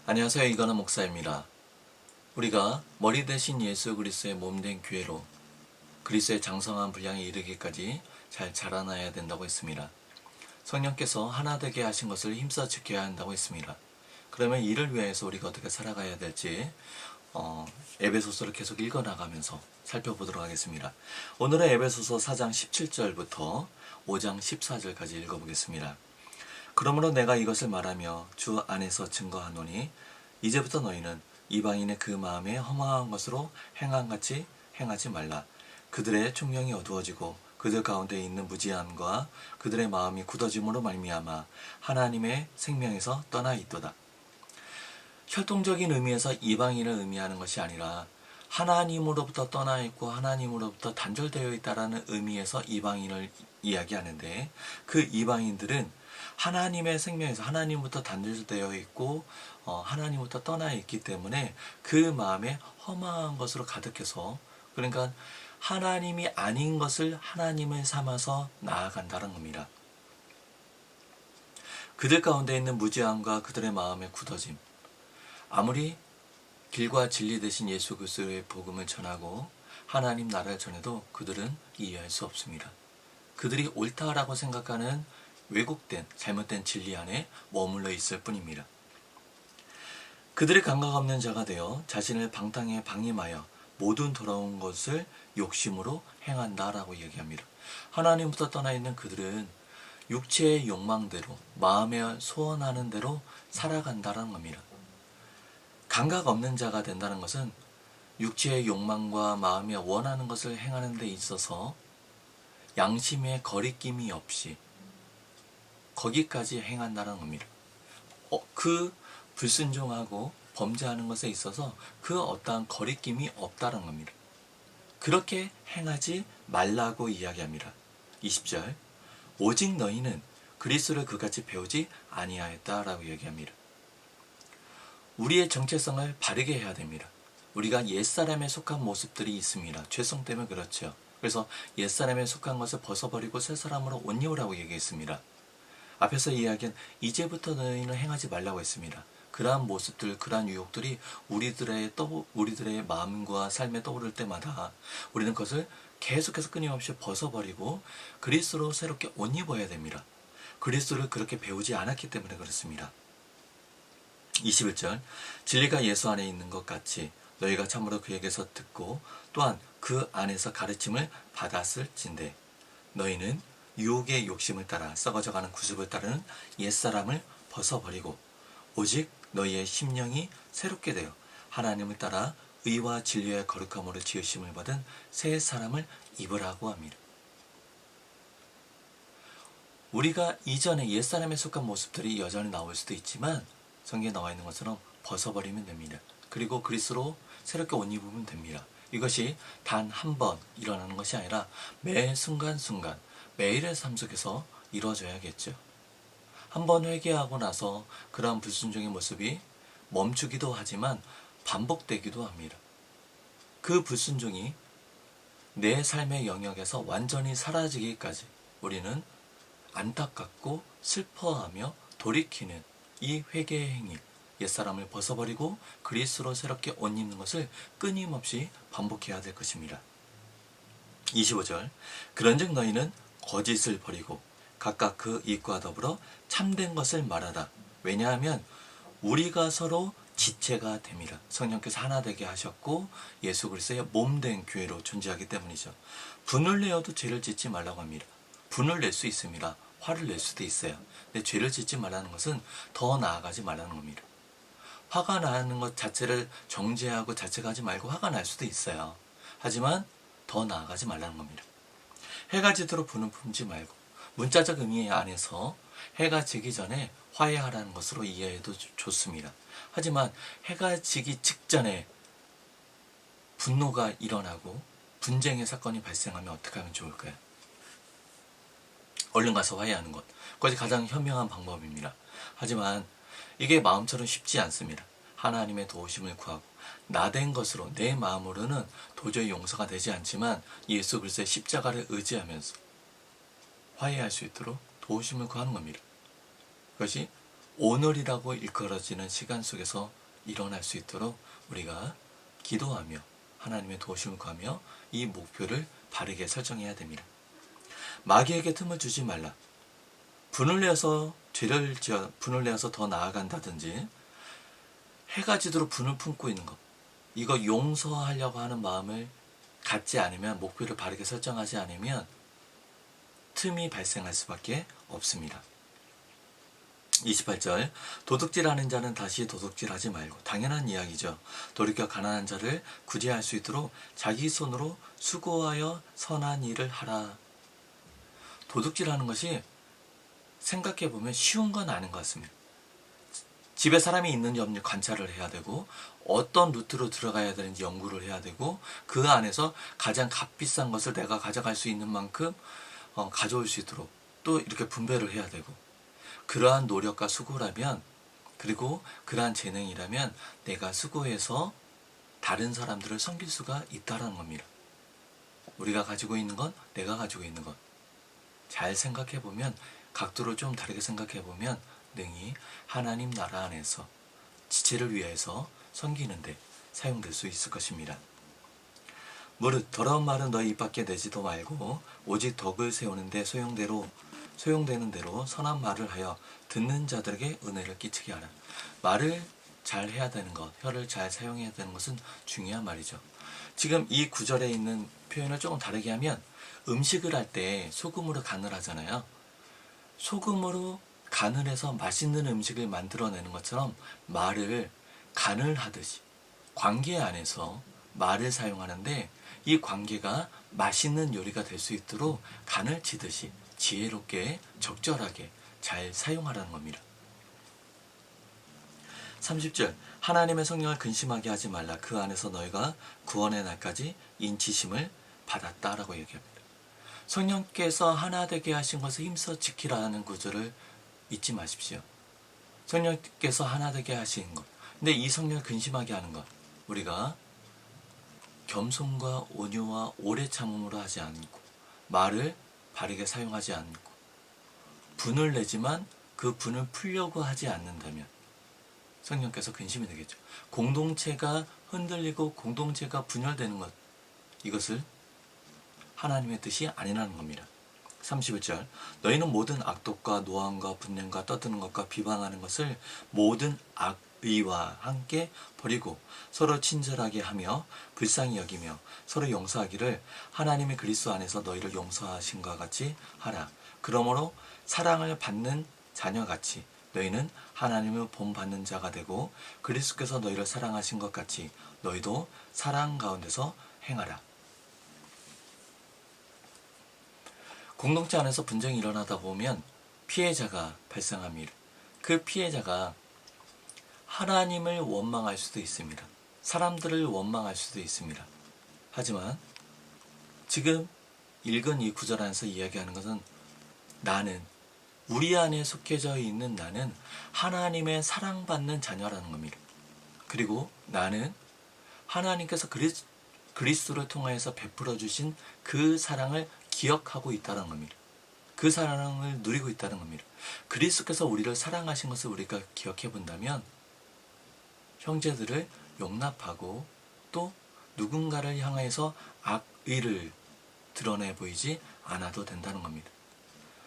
안녕하세요. 이건희 목사입니다. 우리가 머리 대신 예수 그리스도의 몸된 교회로 그리스도의 장성한 분량에 이르기까지 잘 자라나야 된다고 했습니다. 성령께서 하나 되게 하신 것을 힘써 지켜야 한다고 했습니다. 그러면 이를 위해서 우리가 어떻게 살아가야 될지 에베소서를 계속 읽어나가면서 살펴보도록 하겠습니다. 오늘은 에베소서 4장 17절부터 5장 14절까지 읽어보겠습니다. 그러므로 내가 이것을 말하며 주 안에서 증거하노니 이제부터 너희는 이방인의 그 마음에 허망한 것으로 행함같이 행하지 말라. 그들의 총명이 어두워지고 그들 가운데 있는 무지함과 그들의 마음이 굳어짐으로 말미암아 하나님의 생명에서 떠나 있도다. 혈통적인 의미에서 이방인을 의미하는 것이 아니라 하나님으로부터 떠나 있고 하나님으로부터 단절되어 있다라는 의미에서 이방인을 이야기하는데, 그 이방인들은 하나님의 생명에서 하나님부터 단절되어 있고 하나님부터 떠나 있기 때문에 그 마음에 허망한 것으로 가득해서, 그러니까 하나님이 아닌 것을 하나님을 삼아서 나아간다는 겁니다. 그들 가운데 있는 무지함과 그들의 마음의 굳어짐, 아무리 길과 진리 대신 예수 그리스도의 복음을 전하고 하나님 나라를 전해도 그들은 이해할 수 없습니다. 그들이 옳다라고 생각하는 왜곡된 잘못된 진리 안에 머물러 있을 뿐입니다. 그들이 감각 없는 자가 되어 자신을 방탕에 방임하여 모든 돌아온 것을 욕심으로 행한다라고 얘기합니다. 하나님부터 떠나 있는 그들은 육체의 욕망대로 마음에 소원하는 대로 살아간다는 겁니다. 감각 없는 자가 된다는 것은 육체의 욕망과 마음이 원하는 것을 행하는 데 있어서 양심의 거리낌이 없이 거기까지 행한다는 겁니다. 그 불순종하고 범죄하는 것에 있어서 그 어떠한 거리낌이 없다는 겁니다. 그렇게 행하지 말라고 이야기합니다. 20절, 오직 너희는 그리스도를 그같이 배우지 아니하였다라고 얘기합니다. 우리의 정체성을 바르게 해야 됩니다. 우리가 옛사람에 속한 모습들이 있습니다. 죄성 때문에 그렇죠. 그래서 옛사람에 속한 것을 벗어버리고 새사람으로 옷 입으라고 얘기했습니다. 앞에서 이야기한 이제부터 너희는 행하지 말라고 했습니다. 그러한 모습들, 그러한 유혹들이 우리들의 마음과 삶에 떠오를 때마다 우리는 그것을 계속해서 끊임없이 벗어버리고 그리스도로 새롭게 옷 입어야 됩니다. 그리스도를 그렇게 배우지 않았기 때문에 그렇습니다. 21절, 진리가 예수 안에 있는 것 같이 너희가 참으로 그에게서 듣고 또한 그 안에서 가르침을 받았을진대 너희는 유혹의 욕심을 따라 썩어져가는 구습을 따르는 옛사람을 벗어버리고 오직 너희의 심령이 새롭게 되어 하나님을 따라 의와 진리의 거룩함으로 지으심을 받은 새 사람을 입으라고 합니다. 우리가 이전에 옛사람에 속한 모습들이 여전히 나올 수도 있지만 성경에 나와 있는 것처럼 벗어버리면 됩니다. 그리고 그리스도로 새롭게 옷 입으면 됩니다. 이것이 단 한 번 일어나는 것이 아니라 매 순간순간 매일의 삶 속에서 이루어져야겠죠. 한 번 회개하고 나서 그러한 불순종의 모습이 멈추기도 하지만 반복되기도 합니다. 그 불순종이 내 삶의 영역에서 완전히 사라지기까지 우리는 안타깝고 슬퍼하며 돌이키는 이 회개의 행위, 옛사람을 벗어버리고 그리스도로 새롭게 옷 입는 것을 끊임없이 반복해야 될 것입니다. 25절, 그런즉 너희는 거짓을 버리고 각각 그 이익과 더불어 참된 것을 말하라. 왜냐하면 우리가 서로 지체가 됩니다. 성령께서 하나 되게 하셨고 예수 그리스도의 몸된 교회로 존재하기 때문이죠. 분을 내어도 죄를 짓지 말라고 합니다. 분을 낼 수 있습니다. 화를 낼 수도 있어요. 근데 죄를 짓지 말라는 것은 더 나아가지 말라는 겁니다. 화가 나는 것 자체를 정죄하고 자책하지 말고 화가 날 수도 있어요. 하지만 더 나아가지 말라는 겁니다. 해가 지도록 분을 품지 말고, 문자적 의미 안에서 해가 지기 전에 화해하라는 것으로 이해해도 좋습니다. 하지만 해가 지기 직전에 분노가 일어나고 분쟁의 사건이 발생하면 어떻게 하면 좋을까요? 얼른 가서 화해하는 것, 그것이 가장 현명한 방법입니다. 하지만 이게 마음처럼 쉽지 않습니다. 하나님의 도우심을 구하고 나된 것으로 내 마음으로는 도저히 용서가 되지 않지만 예수 그리스도의 십자가를 의지하면서 화해할 수 있도록 도우심을 구하는 겁니다. 그것이 오늘이라고 일컬어지는 시간 속에서 일어날 수 있도록 우리가 기도하며 하나님의 도우심을 구하며 이 목표를 바르게 설정해야 됩니다. 마귀에게 틈을 주지 말라. 분을 내어서 죄를 지어 분을 내어서 더 나아간다든지 해가 지도록 분을 품고 있는 것, 이거 용서하려고 하는 마음을 갖지 않으면, 목표를 바르게 설정하지 않으면 틈이 발생할 수밖에 없습니다. 28절, 도둑질하는 자는 다시 도둑질하지 말고, 당연한 이야기죠. 돌이켜 가난한 자를 구제할 수 있도록 자기 손으로 수고하여 선한 일을 하라. 도둑질하는 것이 생각해보면 쉬운 건 아닌 것 같습니다. 집에 사람이 있는지 없는지 관찰을 해야 되고, 어떤 루트로 들어가야 되는지 연구를 해야 되고, 그 안에서 가장 값비싼 것을 내가 가져갈 수 있는 만큼 가져올 수 있도록 또 이렇게 분배를 해야 되고, 그러한 노력과 수고라면, 그리고 그러한 재능이라면 내가 수고해서 다른 사람들을 섬길 수가 있다는 겁니다. 우리가 가지고 있는 건, 내가 가지고 있는 것, 잘 생각해보면, 각도를 좀 다르게 생각해보면 능히 하나님 나라 안에서 지체를 위해서 섬기는 데 사용될 수 있을 것입니다. 무릇 더러운 말은 너희 입 밖에 내지도 말고 오직 덕을 세우는 데 소용되는 대로 선한 말을 하여 듣는 자들에게 은혜를 끼치게 하라. 말을 잘 해야 되는 것, 혀를 잘 사용해야 되는 것은 중요한 말이죠. 지금 이 구절에 있는 표현을 조금 다르게 하면, 음식을 할 때 소금으로 간을 하잖아요. 소금으로 간을 해서 맛있는 음식을 만들어내는 것처럼 말을 간을 하듯이 관계 안에서 말을 사용하는데, 이 관계가 맛있는 요리가 될 수 있도록 간을 치듯이 지혜롭게 적절하게 잘 사용하라는 겁니다. 30절, 하나님의 성령을 근심하게 하지 말라. 그 안에서 너희가 구원의 날까지 인치심을 받았다라고 얘기합니다. 성령께서 하나 되게 하신 것을 힘써 지키라는 구절을 잊지 마십시오. 성령께서 하나 되게 하신 것, 근데 이 성령을 근심하게 하는 것, 우리가 겸손과 온유와 오래 참음으로 하지 않고, 말을 바르게 사용하지 않고, 분을 내지만 그 분을 풀려고 하지 않는다면 성령께서 근심이 되겠죠. 공동체가 흔들리고 공동체가 분열되는 것, 이것을 하나님의 뜻이 아니라는 겁니다. 31절, 너희는 모든 악독과 노함과 분냄과 떠드는 것과 비방하는 것을 모든 악의와 함께 버리고 서로 친절하게 하며 불쌍히 여기며 서로 용서하기를 하나님의 그리스도 안에서 너희를 용서하신 것 같이 하라. 그러므로 사랑을 받는 자녀같이 너희는 하나님을 본받는 자가 되고, 그리스도께서 너희를 사랑하신 것 같이 너희도 사랑 가운데서 행하라. 공동체 안에서 분쟁이 일어나다 보면 피해자가 발생합니다. 그 피해자가 하나님을 원망할 수도 있습니다. 사람들을 원망할 수도 있습니다. 하지만 지금 읽은 이 구절 안에서 이야기하는 것은, 나는, 우리 안에 속해져 있는 나는 하나님의 사랑받는 자녀라는 겁니다. 그리고 나는 하나님께서 그리스도를 통하여서 베풀어 주신 그 사랑을 기억하고 있다는 겁니다. 그 사랑을 누리고 있다는 겁니다. 그리스도께서 우리를 사랑하신 것을 우리가 기억해 본다면 형제들을 용납하고 또 누군가를 향해서 악의를 드러내 보이지 않아도 된다는 겁니다.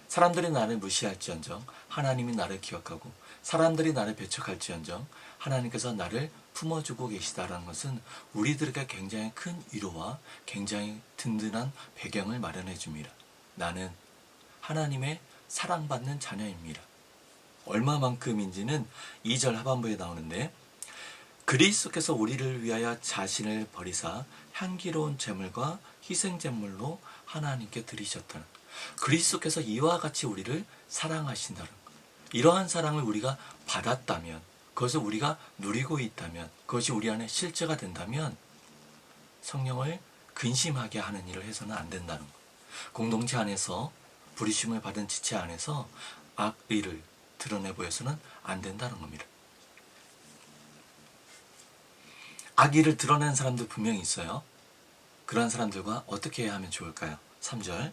사람들이 나를 무시할지언정 하나님이 나를 기억하고, 사람들이 나를 배척할지언정 하나님께서 나를 품어주고 계시다라는 것은 우리들에게 굉장히 큰 위로와 굉장히 든든한 배경을 마련해 줍니다. 나는 하나님의 사랑받는 자녀입니다. 얼마만큼인지는 2절 하반부에 나오는데, 그리스도께서 우리를 위하여 자신을 버리사 향기로운 제물과 희생제물로 하나님께 드리셨다는, 그리스도께서 이와 같이 우리를 사랑하신다는 것, 이러한 사랑을 우리가 받았다면, 그것을 우리가 누리고 있다면, 그것이 우리 안에 실제가 된다면 성령을 근심하게 하는 일을 해서는 안 된다는 것. 공동체 안에서, 부르심을 받은 지체 안에서 악의를 드러내 보여서는 안 된다는 겁니다. 악의를 드러내는 사람들 분명히 있어요. 그러한 사람들과 어떻게 해야 하면 좋을까요? 3절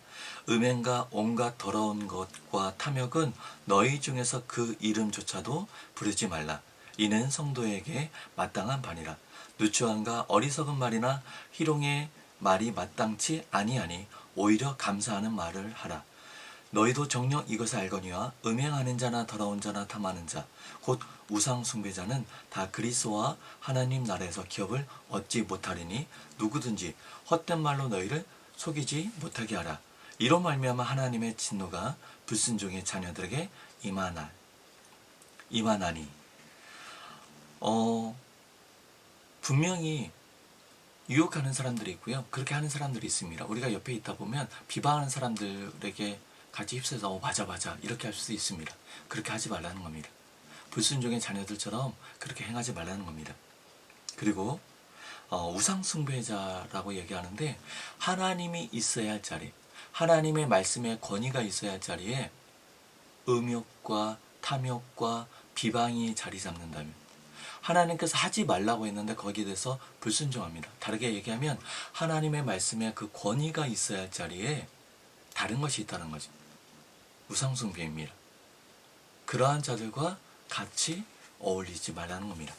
음행과 온갖 더러운 것과 탐욕은 너희 중에서 그 이름조차도 부르지 말라. 이는 성도에게 마땅한 바니라. 누추함과 어리석은 말이나 희롱의 말이 마땅치 아니하니 오히려 감사하는 말을 하라. 너희도 정녕 이것을 알거니와 음행하는 자나 더러운 자나 탐하는 자 곧 우상 숭배자는 다 그리스도와 하나님 나라에서 기업을 얻지 못하리니 누구든지 헛된 말로 너희를 속이지 못하게 하라. 이로 말미암아 하나님의 진노가 불순종의 자녀들에게 임하나니 분명히 유혹하는 사람들이 있고요. 그렇게 하는 사람들이 있습니다. 우리가 옆에 있다 보면 비방하는 사람들에게 같이 휩쓸어서 맞아 이렇게 할 수 있습니다. 그렇게 하지 말라는 겁니다. 불순종의 자녀들처럼 그렇게 행하지 말라는 겁니다. 그리고 우상 숭배자라고 얘기하는데 하나님이 있어야 할 자리, 하나님의 말씀에 권위가 있어야 할 자리에 음욕과 탐욕과 비방이 자리 잡는다면 하나님께서 하지 말라고 했는데 거기에 대해서 불순종합니다. 다르게 얘기하면 하나님의 말씀에 그 권위가 있어야 할 자리에 다른 것이 있다는 거죠. 우상숭배입니다. 그러한 자들과 같이 어울리지 말라는 겁니다.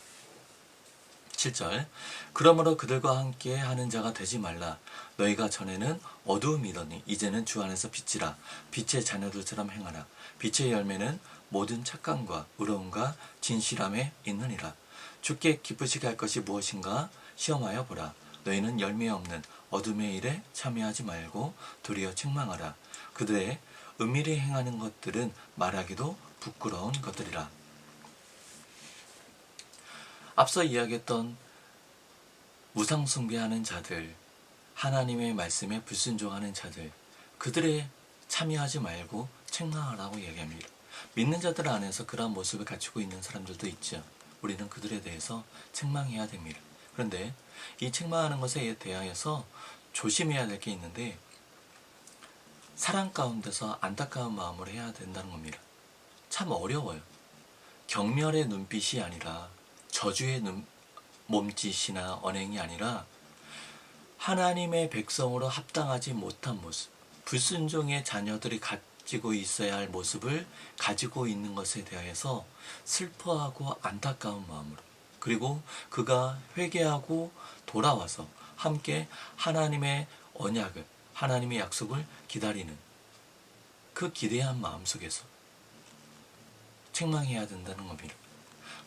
7절 그러므로 그들과 함께 하는 자가 되지 말라. 너희가 전에는 어두움이더니 이제는 주 안에서 빛이라. 빛의 자녀들처럼 행하라. 빛의 열매는 모든 착감과 의로움과 진실함에 있느니라. 주께 기쁘시게 할 것이 무엇인가 시험하여 보라. 너희는 열매 없는 어둠의 일에 참여하지 말고 도리어 책망하라. 그들의 은밀히 행하는 것들은 말하기도 부끄러운 것들이라. 앞서 이야기했던 우상 숭배하는 자들, 하나님의 말씀에 불순종하는 자들, 그들에 참여하지 말고 책망하라고 얘기합니다. 믿는 자들 안에서 그러한 모습을 갖추고 있는 사람들도 있죠. 우리는 그들에 대해서 책망해야 됩니다. 그런데 이 책망하는 것에 대하여서 조심해야 될 게 있는데 사랑 가운데서 안타까운 마음으로 해야 된다는 겁니다. 참 어려워요. 경멸의 눈빛이 아니라 저주의 몸짓이나 언행이 아니라 하나님의 백성으로 합당하지 못한 모습, 불순종의 자녀들이 가지고 있어야 할 모습을 가지고 있는 것에 대하여서 슬퍼하고 안타까운 마음으로, 그리고 그가 회개하고 돌아와서 함께 하나님의 언약을, 하나님의 약속을 기다리는 그 기대한 마음 속에서 책망해야 된다는 겁니다.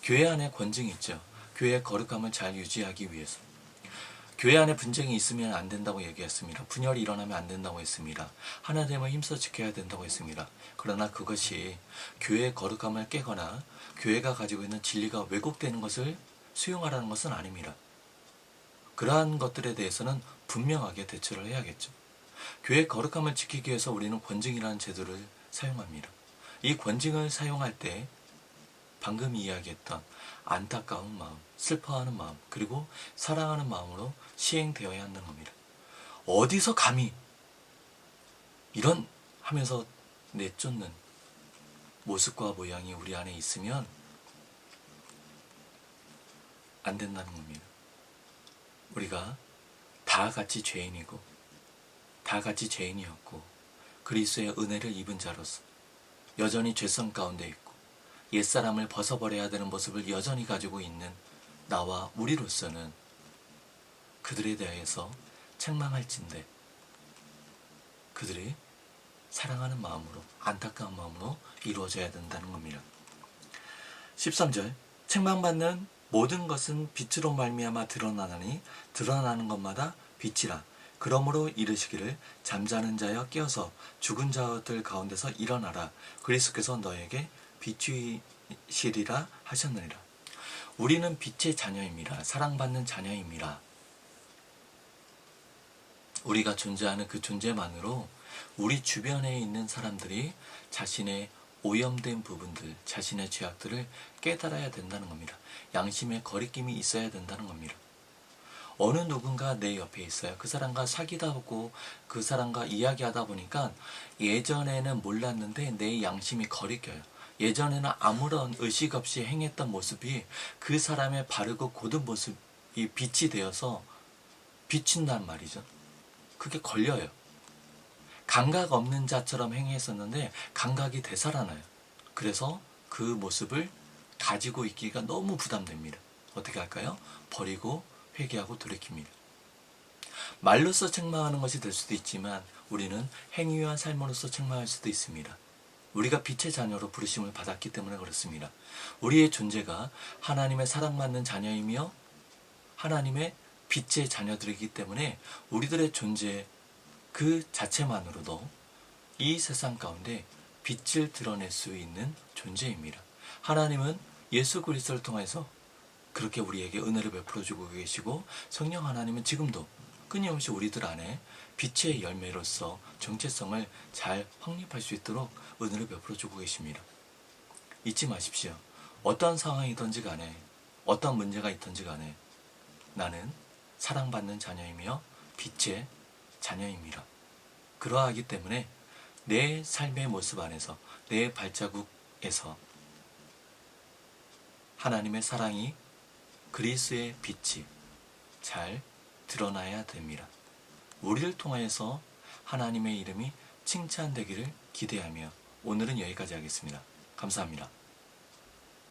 교회 안에 권징이 있죠. 교회의 거룩함을 잘 유지하기 위해서. 교회 안에 분쟁이 있으면 안 된다고 얘기했습니다. 분열이 일어나면 안 된다고 했습니다. 하나됨을 힘써 지켜야 된다고 했습니다. 그러나 그것이 교회의 거룩함을 깨거나 교회가 가지고 있는 진리가 왜곡되는 것을 수용하라는 것은 아닙니다. 그러한 것들에 대해서는 분명하게 대처를 해야겠죠. 교회의 거룩함을 지키기 위해서 우리는 권징이라는 제도를 사용합니다. 이 권징을 사용할 때 방금 이야기했던 안타까운 마음, 슬퍼하는 마음, 그리고 사랑하는 마음으로 시행되어야 한다는 겁니다. 어디서 감히 이런 하면서 내쫓는 모습과 모양이 우리 안에 있으면 안 된다는 겁니다. 우리가 다 같이 죄인이고 다 같이 죄인이었고 그리스도의 은혜를 입은 자로서 여전히 죄성 가운데 있고 옛사람을 벗어버려야 되는 모습을 여전히 가지고 있는 나와 우리로서는 그들에 대해서 책망할진대 그들이 사랑하는 마음으로 안타까운 마음으로 이루어져야 된다는 겁니다. 13절 책망받는 모든 것은 빛으로 말미암아 드러나나니 드러나는 것마다 빛이라. 그러므로 이르시기를 잠자는 자여 깨어서 죽은 자들 가운데서 일어나라. 그리스도께서 너에게 비추시리라 하셨느니라. 우리는 빛의 자녀입니다. 사랑받는 자녀입니다. 우리가 존재하는 그 존재만으로 우리 주변에 있는 사람들이 자신의 오염된 부분들, 자신의 죄악들을 깨달아야 된다는 겁니다. 양심의 거리낌이 있어야 된다는 겁니다. 어느 누군가 내 옆에 있어요. 그 사람과 사귀다 보고 그 사람과 이야기하다 보니까 예전에는 몰랐는데 내 양심이 거리껴요. 예전에는 아무런 의식 없이 행했던 모습이 그 사람의 바르고 고든 모습이 빛이 되어서 비친단 말이죠. 그게 걸려요. 감각 없는 자처럼 행했었는데 감각이 되살아나요. 그래서 그 모습을 가지고 있기가 너무 부담됩니다. 어떻게 할까요? 버리고 회개하고 돌이킵니다. 말로써 책망하는 것이 될 수도 있지만 우리는 행위와 삶으로서 책망할 수도 있습니다. 우리가 빛의 자녀로 부르심을 받았기 때문에 그렇습니다. 우리의 존재가 하나님의 사랑받는 자녀이며 하나님의 빛의 자녀들이기 때문에 우리들의 존재 그 자체만으로도 이 세상 가운데 빛을 드러낼 수 있는 존재입니다. 하나님은 예수 그리스도를 통해서 그렇게 우리에게 은혜를 베풀어 주고 계시고 성령 하나님은 지금도 끊임없이 우리들 안에 빛의 열매로서 정체성을 잘 확립할 수 있도록 은혜를 베풀어 주고 계십니다. 잊지 마십시오. 어떤 상황이든지 간에 어떤 문제가 있든지 간에 나는 사랑받는 자녀이며 빛의 자녀입니다. 그러하기 때문에 내 삶의 모습 안에서 내 발자국에서 하나님의 사랑이 그리스의 빛이 잘 드러나야 됩니다. 우리를 통하여서 하나님의 이름이 칭찬되기를 기대하며 오늘은 여기까지 하겠습니다. 감사합니다.